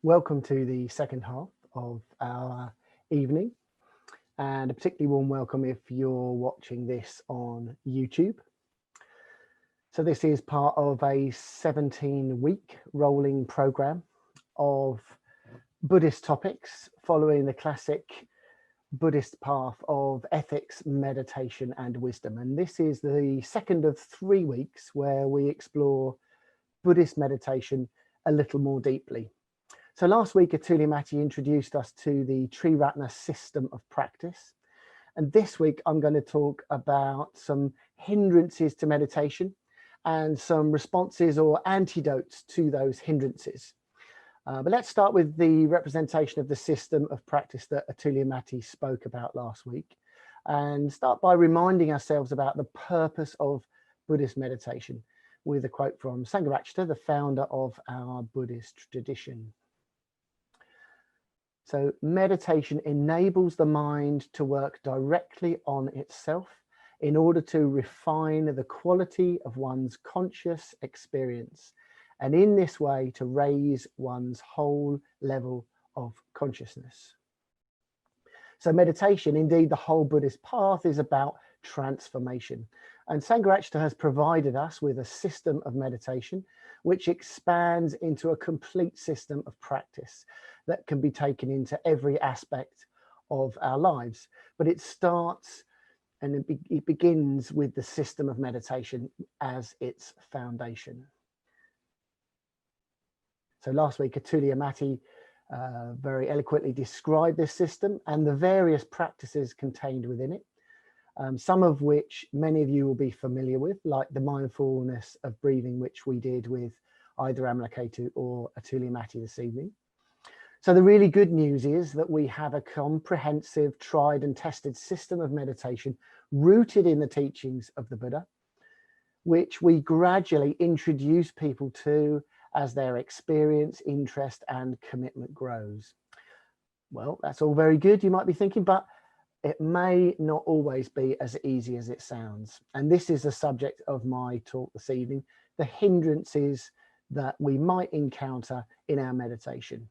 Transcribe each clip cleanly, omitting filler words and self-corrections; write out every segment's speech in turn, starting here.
Welcome to the second half of our evening, and a particularly warm welcome if you're watching this on YouTube. So this is part of a 17-week rolling program of Buddhist topics following the classic Buddhist path of ethics, meditation and wisdom. And this is the second of 3 weeks where we explore Buddhist meditation a little more deeply. So last week, Atuli Matti introduced us to the Triratna system of practice. And this week, I'm going to talk about some hindrances to meditation and some responses or antidotes to those hindrances. But let's start with the representation of the system of practice that Atuli Matti spoke about last week, and start by reminding ourselves about the purpose of Buddhist meditation with a quote from Sangharakshita, the founder of our Buddhist tradition. So meditation enables the mind to work directly on itself in order to refine the quality of one's conscious experience, and in this way to raise one's whole level of consciousness. So meditation, indeed the whole Buddhist path, is about transformation. And Sangharakshita has provided us with a system of meditation which expands into a complete system of practice that can be taken into every aspect of our lives. But it starts and it begins with the system of meditation as its foundation. So last week, Atuli Matti very eloquently described this system and the various practices contained within it. Some of which many of you will be familiar with, like the mindfulness of breathing, which we did with either Amalakhetu or Atuli Matti this evening. So the really good news is that we have a comprehensive, tried and tested system of meditation rooted in the teachings of the Buddha, which we gradually introduce people to as their experience, interest and commitment grows. Well, that's all very good, you might be thinking, but it may not always be as easy as it sounds. And this is the subject of my talk this evening, the hindrances that we might encounter in our meditation.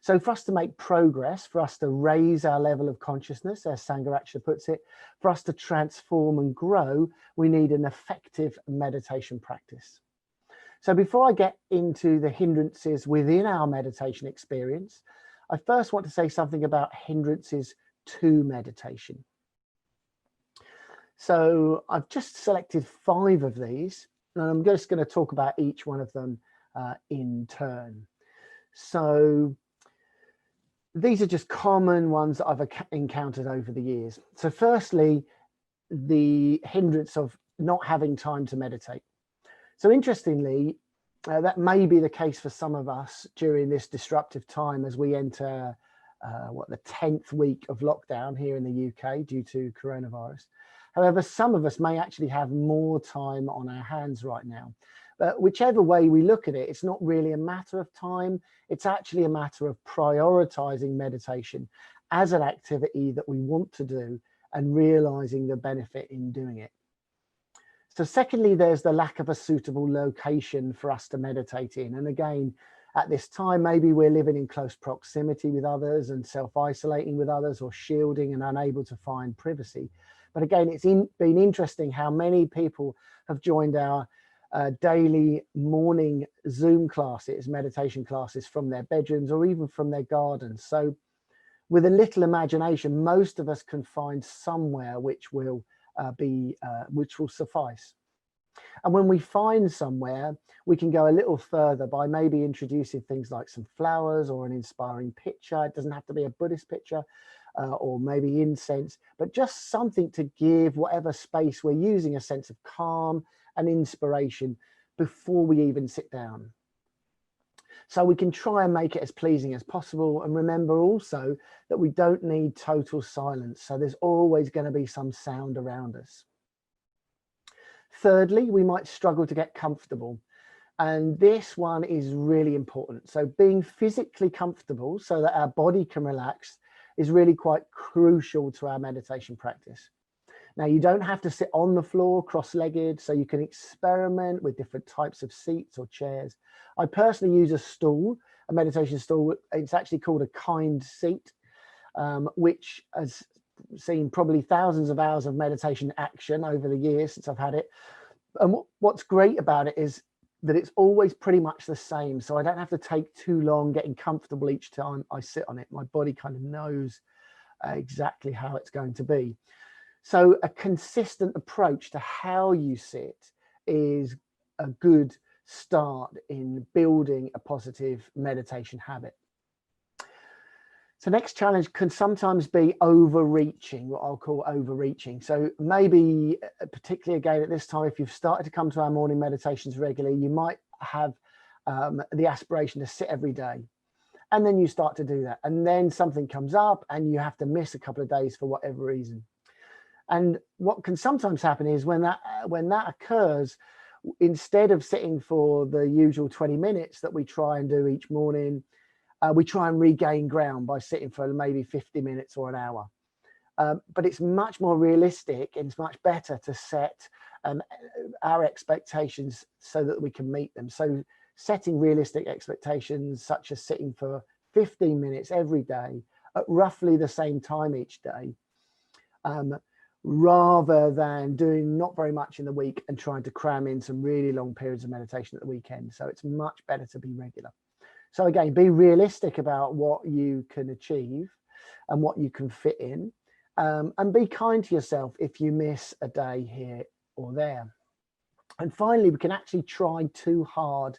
So for us to make progress, for us to raise our level of consciousness, as Sangharakshita puts it, for us to transform and grow, we need an effective meditation practice. So before I get into the hindrances within our meditation experience, I first want to say something about hindrances to meditation. So I've just selected 5 of these, and I'm just going to talk about each one of them in turn. So these are just common ones that I've encountered over the years. So firstly, the hindrance of not having time to meditate. So interestingly, that may be the case for some of us during this disruptive time as we enter the 10th week of lockdown here in the UK due to coronavirus. However, some of us may actually have more time on our hands right now. But whichever way we look at it, it's not really a matter of time. It's actually a matter of prioritizing meditation as an activity that we want to do and realizing the benefit in doing it. So secondly, there's the lack of a suitable location for us to meditate in. And again, at this time, maybe we're living in close proximity with others and self-isolating with others, or shielding and unable to find privacy. But again, it's been interesting how many people have joined our daily morning Zoom classes, meditation classes, from their bedrooms or even from their gardens. So with a little imagination, most of us can find somewhere which will suffice. And when we find somewhere, we can go a little further by maybe introducing things like some flowers or an inspiring picture. It doesn't have to be a Buddhist picture, or maybe incense, but just something to give whatever space we're using a sense of calm and inspiration before we even sit down. So we can try and make it as pleasing as possible, and remember also that we don't need total silence. So there's always going to be some sound around us. Thirdly, we might struggle to get comfortable. And this one is really important. So being physically comfortable so that our body can relax is really quite crucial to our meditation practice. Now, you don't have to sit on the floor cross-legged, so you can experiment with different types of seats or chairs. I personally use a stool a meditation stool. It's actually called a kind seat, which has seen probably thousands of hours of meditation action over the years since I've had it. And what's great about it is that it's always pretty much the same. So I don't have to take too long getting comfortable each time I sit on it. My body kind of knows exactly how it's going to be. So a consistent approach to how you sit is a good start in building a positive meditation habit. So next challenge can sometimes be overreaching, what I'll call overreaching. So maybe particularly again at this time, if you've started to come to our morning meditations regularly, you might have the aspiration to sit every day. And then you start to do that. And then something comes up and you have to miss a couple of days for whatever reason. And what can sometimes happen is when that occurs, instead of sitting for the usual 20 minutes that we try and do each morning, we try and regain ground by sitting for maybe 50 minutes or an hour. But it's much more realistic and it's much better to set our expectations so that we can meet them. So setting realistic expectations, such as sitting for 15 minutes every day at roughly the same time each day, rather than doing not very much in the week and trying to cram in some really long periods of meditation at the weekend. So it's much better to be regular. So again, be realistic about what you can achieve and what you can fit in, and be kind to yourself if you miss a day here or there. And finally, we can actually try too hard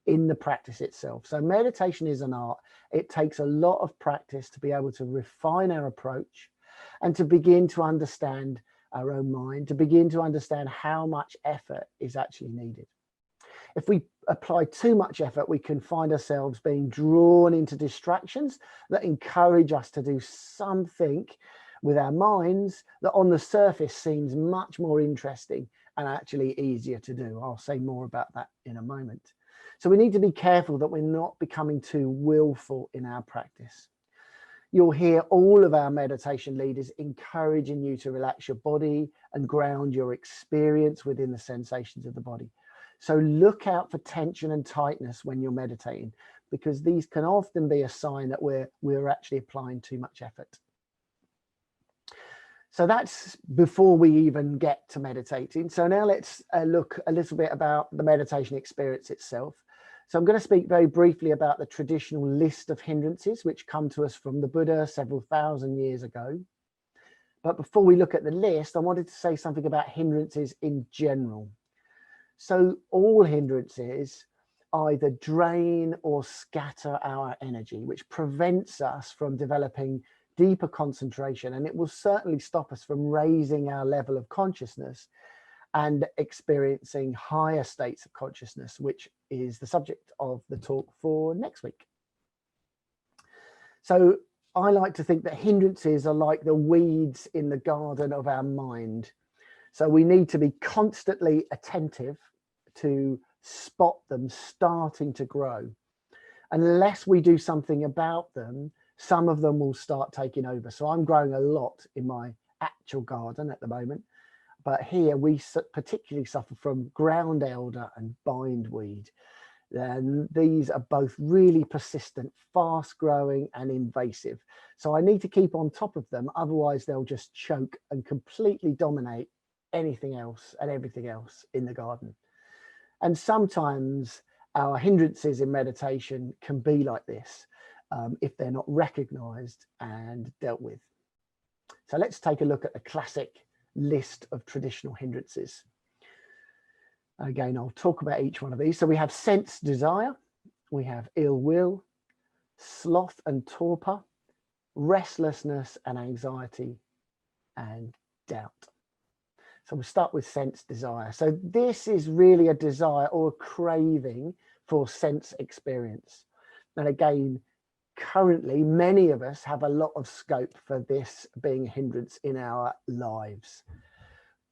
in the practice itself. So meditation is an art. It takes a lot of practice to be able to refine our approach and to begin to understand our own mind, to begin to understand how much effort is actually needed. If we apply too much effort, we can find ourselves being drawn into distractions that encourage us to do something with our minds that on the surface seems much more interesting and actually easier to do. I'll say more about that in a moment. So we need to be careful that we're not becoming too willful in our practice. You'll hear all of our meditation leaders encouraging you to relax your body and ground your experience within the sensations of the body. So look out for tension and tightness when you're meditating, because these can often be a sign that we're actually applying too much effort. So that's before we even get to meditating. So now let's look a little bit about the meditation experience itself. So I'm going to speak very briefly about the traditional list of hindrances which come to us from the Buddha several thousand years ago. But before we look at the list, I wanted to say something about hindrances in general. So all hindrances either drain or scatter our energy, which prevents us from developing deeper concentration, and it will certainly stop us from raising our level of consciousness and experiencing higher states of consciousness, which is the subject of the talk for next week. So I like to think that hindrances are like the weeds in the garden of our mind. So we need to be constantly attentive to spot them starting to grow. Unless we do something about them, some of them will start taking over. So I'm growing a lot in my actual garden at the moment, but here we particularly suffer from ground elder and bindweed. And these are both really persistent, fast growing and invasive. So I need to keep on top of them, otherwise they'll just choke and completely dominate anything else and everything else in the garden. And sometimes our hindrances in meditation can be like this if they're not recognized and dealt with. So let's take a look at the classic list of traditional hindrances. Again, I'll talk about each one of these. So we have sense desire, we have ill will, sloth and torpor, restlessness and anxiety, and doubt. So we'll start with sense desire. So this is really a desire or a craving for sense experience. And again, currently, many of us have a lot of scope for this being a hindrance in our lives.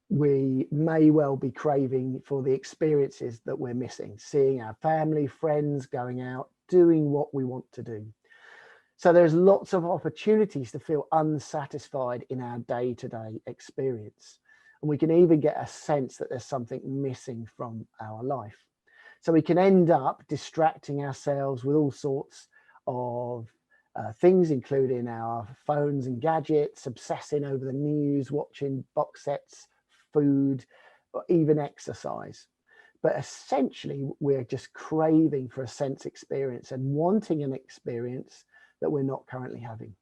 We may well be craving for the experiences that we're missing, seeing our family, friends, going out, doing what we want to do. So there's lots of opportunities to feel unsatisfied in our day-to-day experience. And we can even get a sense that there's something missing from our life. So we can end up distracting ourselves with all sorts of things, including our phones and gadgets, obsessing over the news, watching box sets, food, or even exercise. But essentially, we're just craving for a sense experience and wanting an experience that we're not currently having.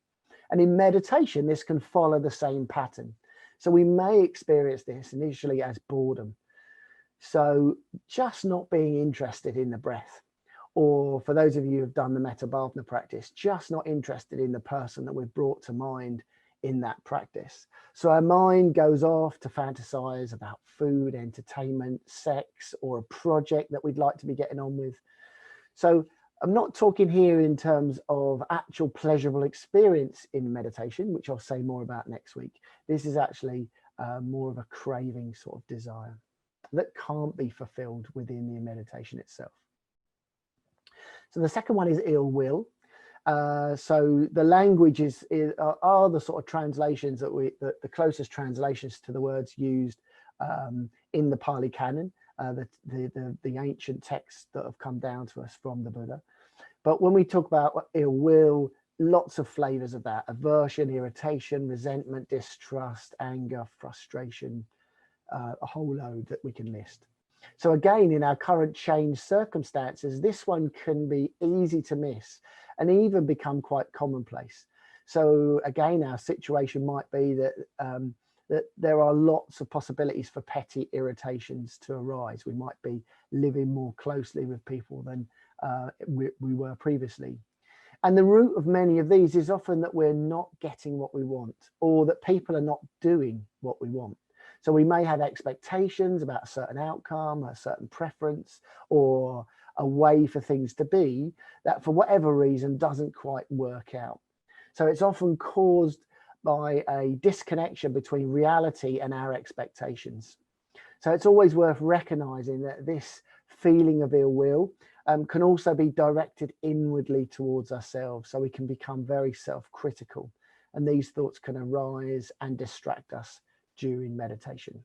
And in meditation, this can follow the same pattern. So we may experience this initially as boredom. So just not being interested in the breath. Or for those of you who've done the Metta Bhavana practice, just not interested in the person that we've brought to mind in that practice. So our mind goes off to fantasize about food, entertainment, sex, or a project that we'd like to be getting on with. So I'm not talking here in terms of actual pleasurable experience in meditation, which I'll say more about next week. This is actually more of a craving sort of desire that can't be fulfilled within the meditation itself. So the second one is ill will. So the language are the sort of translations that the closest translations to the words used in the Pali Canon, the ancient texts that have come down to us from the Buddha. But when we talk about ill will, lots of flavors of that: aversion, irritation, resentment, distrust, anger, frustration, a whole load that we can list. So again, in our current changed circumstances, this one can be easy to miss and even become quite commonplace. So again, our situation might be that that there are lots of possibilities for petty irritations to arise. We might be living more closely with people than we were previously. And the root of many of these is often that we're not getting what we want, or that people are not doing what we want. So we may have expectations about a certain outcome, a certain preference, or a way for things to be that for whatever reason doesn't quite work out. So it's often caused by a disconnection between reality and our expectations. So it's always worth recognizing that this feeling of ill will can also be directed inwardly towards ourselves. So we can become very self-critical, and these thoughts can arise and distract us during meditation.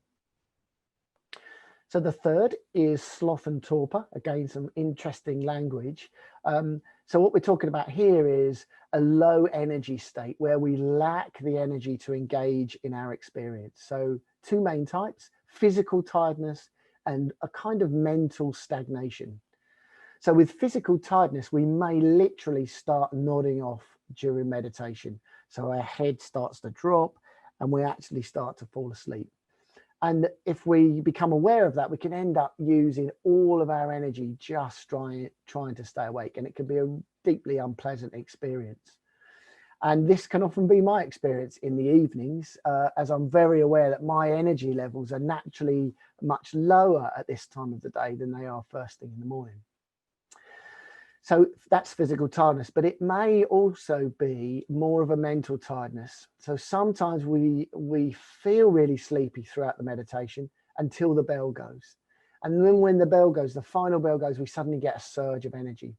So the third is sloth and torpor. Again, some interesting language. So what we're talking about here is a low energy state where we lack the energy to engage in our experience. So two main types: physical tiredness and a kind of mental stagnation. So with physical tiredness, we may literally start nodding off during meditation. So our head starts to drop and we actually start to fall asleep. And if we become aware of that, we can end up using all of our energy just trying to stay awake. And it can be a deeply unpleasant experience. And this can often be my experience in the evenings, as I'm very aware that my energy levels are naturally much lower at this time of the day than they are first thing in the morning. So that's physical tiredness, but it may also be more of a mental tiredness. So sometimes we feel really sleepy throughout the meditation until the bell goes. And then when the bell goes, the final bell goes, we suddenly get a surge of energy.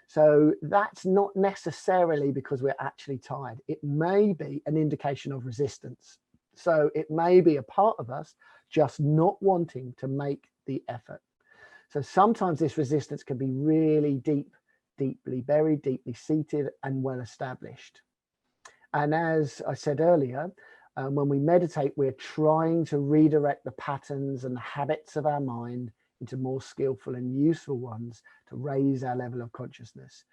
So that's not necessarily because we're actually tired. It may be an indication of resistance. So it may be a part of us just not wanting to make the effort. So sometimes this resistance can be really deeply buried, deeply seated and well established. And as I said earlier, when we meditate, we're trying to redirect the patterns and the habits of our mind into more skillful and useful ones to raise our level of consciousness.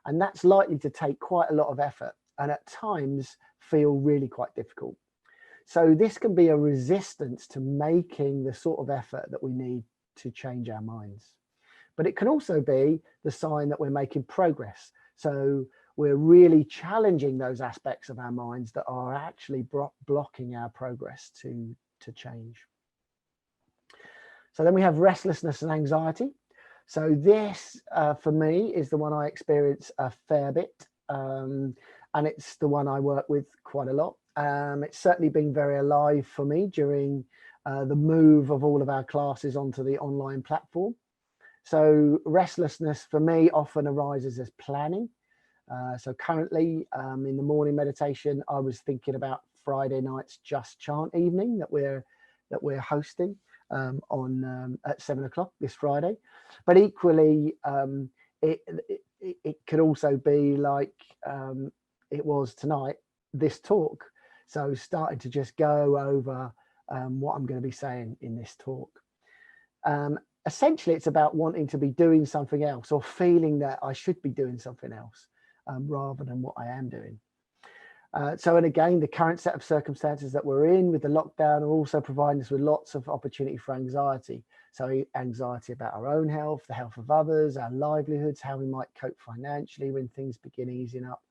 And that's likely to take quite a lot of effort and at times feel really quite difficult. So this can be a resistance to making the sort of effort that we need to change our minds. But it can also be the sign that we're making progress. So we're really challenging those aspects of our minds that are actually blocking our progress to change. So then we have restlessness and anxiety. So this, for me, is the one I experience a fair bit. And it's the one I work with quite a lot. It's certainly been very alive for me during the move of all of our classes onto the online platform. So restlessness for me often arises as planning. So currently in the morning meditation, I was thinking about Friday night's Just Chant evening that we're hosting. at 7 o'clock this Friday. But equally, it could also be like it was tonight, this talk. So starting to just go over what I'm going to be saying in this talk. Essentially, it's about wanting to be doing something else, or feeling that I should be doing something else rather than what I am doing. And again, the current set of circumstances that we're in with the lockdown are also providing us with lots of opportunity for anxiety. So anxiety about our own health, the health of others, our livelihoods, how we might cope financially when things begin easing up.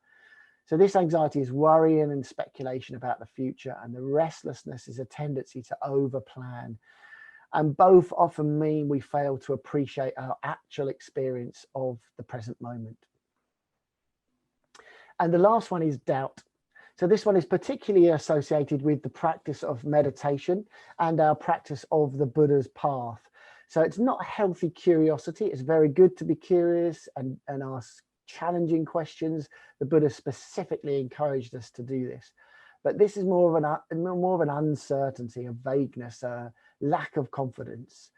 So this anxiety is worrying and speculation about the future, and the restlessness is a tendency to overplan. And both often mean we fail to appreciate our actual experience of the present moment. And the last one is doubt. So this one is particularly associated with the practice of meditation and our practice of the Buddha's path. So it's not healthy curiosity. It's very good to be curious and ask challenging questions. The Buddha specifically encouraged us to do this. But this is more of an uncertainty, a vagueness, a lack of confidence,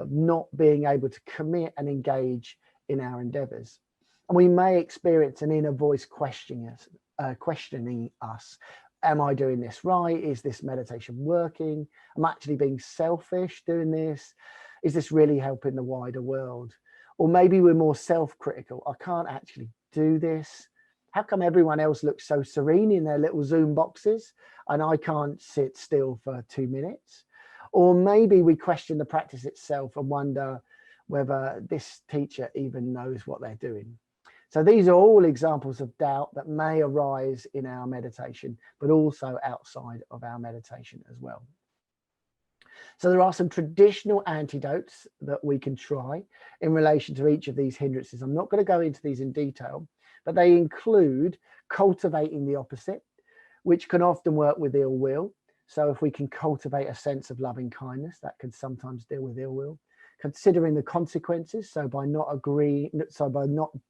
not being able to commit and engage in our endeavors. And we may experience an inner voice questioning us. Am I doing this right? Is this meditation working? Am I actually being selfish doing this? Is this really helping the wider world? Or maybe we're more self-critical. I can't actually do this. How come everyone else looks so serene in their little Zoom boxes and I can't sit still for 2 minutes? Or maybe we question the practice itself and wonder whether this teacher even knows what they're doing. So these are all examples of doubt that may arise in our meditation, but also outside of our meditation as well. So there are some traditional antidotes that we can try in relation to each of these hindrances. I'm not going to go into these in detail, but they include cultivating the opposite, which can often work with ill will. So if we can cultivate a sense of loving kindness, that can sometimes deal with ill will. Considering the consequences, so by not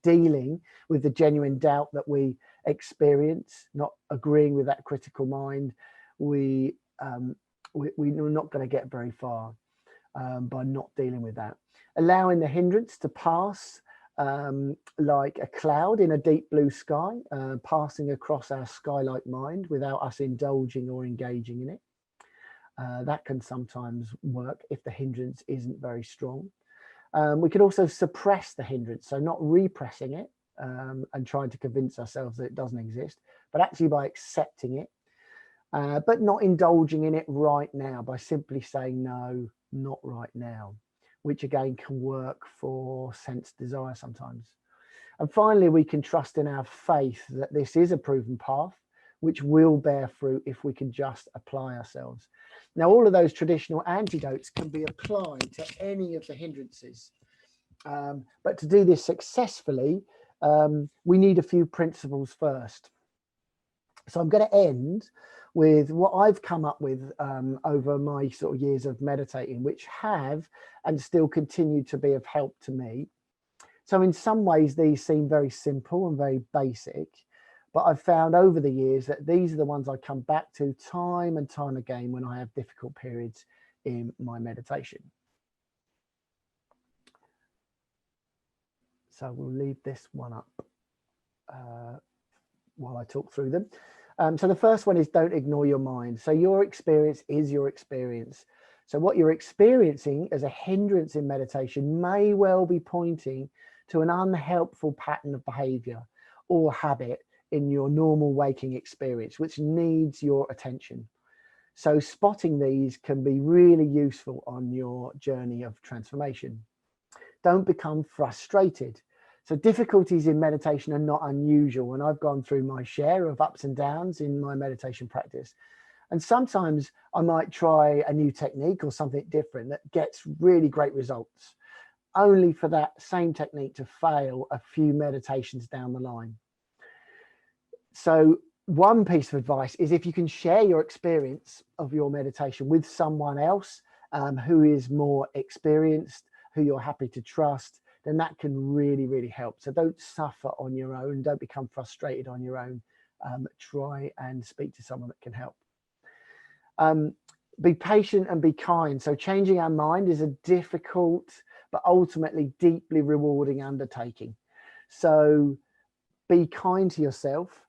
dealing with the genuine doubt that we experience, not agreeing with that critical mind, we're not going to get very far by not dealing with that. Allowing the hindrance to pass like a cloud in a deep blue sky, passing across our sky-like mind without us indulging or engaging in it. That can sometimes work if the hindrance isn't very strong. We can also suppress the hindrance, so not repressing it and trying to convince ourselves that it doesn't exist, but actually by accepting it, but not indulging in it right now, by simply saying no, not right now, which again can work for sense desire sometimes. And finally, we can trust in our faith that this is a proven path, which will bear fruit if we can just apply ourselves. Now, all of those traditional antidotes can be applied to any of the hindrances. But to do this successfully, we need a few principles first. So I'm going to end with what I've come up with over my sort of years of meditating, which have and still continue to be of help to me. So in some ways, these seem very simple and very basic, but I've found over the years that these are the ones I come back to time and time again when I have difficult periods in my meditation. So we'll leave this one up while I talk through them. So the first one is don't ignore your mind. So your experience is your experience. So what you're experiencing as a hindrance in meditation may well be pointing to an unhelpful pattern of behavior or habit in your normal waking experience, which needs your attention. So spotting these can be really useful on your journey of transformation. Don't become frustrated. So difficulties in meditation are not unusual, and I've gone through my share of ups and downs in my meditation practice. And sometimes I might try a new technique or something different that gets really great results, only for that same technique to fail a few meditations down the line. So one piece of advice is if you can share your experience of your meditation with someone else who is more experienced, who you're happy to trust, then that can really, really help. So don't suffer on your own. Don't become frustrated on your own. Try and speak to someone that can help. Be patient and be kind. So changing our mind is a difficult but ultimately deeply rewarding undertaking. So be kind to yourself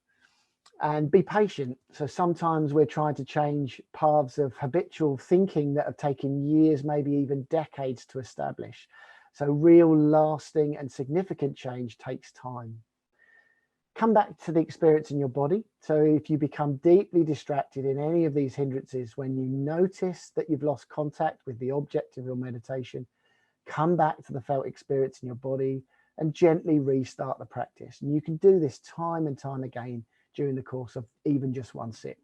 and be patient. So sometimes we're trying to change paths of habitual thinking that have taken years, maybe even decades to establish. So real lasting and significant change takes time. Come back to the experience in your body. So if you become deeply distracted in any of these hindrances, when you notice that you've lost contact with the object of your meditation, come back to the felt experience in your body and gently restart the practice. And you can do this time and time again during the course of even just one sit.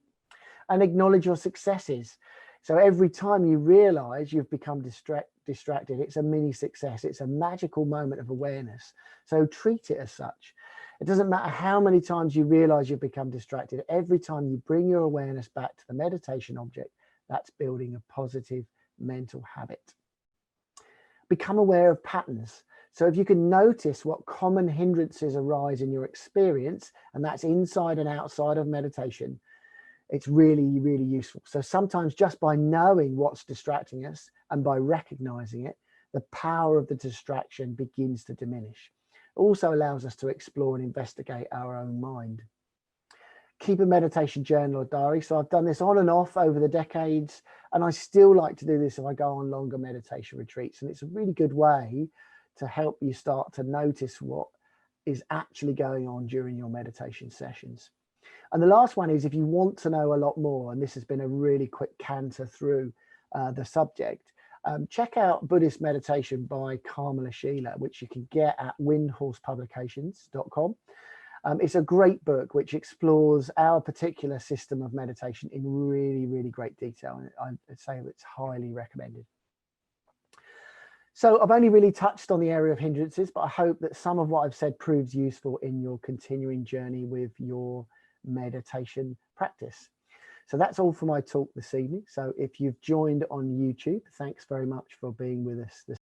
And acknowledge your successes. So every time you realize you've become distracted, it's a mini success. It's a magical moment of awareness. So treat it as such. It doesn't matter how many times you realize you've become distracted. Every time you bring your awareness back to the meditation object, that's building a positive mental habit. Become aware of patterns. So if you can notice what common hindrances arise in your experience, and that's inside and outside of meditation, it's really, really useful. So sometimes just by knowing what's distracting us and by recognizing it, the power of the distraction begins to diminish. It also allows us to explore and investigate our own mind. Keep a meditation journal or diary. So I've done this on and off over the decades, and I still like to do this if I go on longer meditation retreats. And it's a really good way to help you start to notice what is actually going on during your meditation sessions. And the last one is, if you want to know a lot more, and this has been a really quick canter through the subject, check out Buddhist Meditation by Kamala Sheila, which you can get at windhorsepublications.com. It's a great book which explores our particular system of meditation in really, really great detail. And I'd say it's highly recommended. So I've only really touched on the area of hindrances, but I hope that some of what I've said proves useful in your continuing journey with your meditation practice. So that's all for my talk this evening. So if you've joined on YouTube, thanks very much for being with us this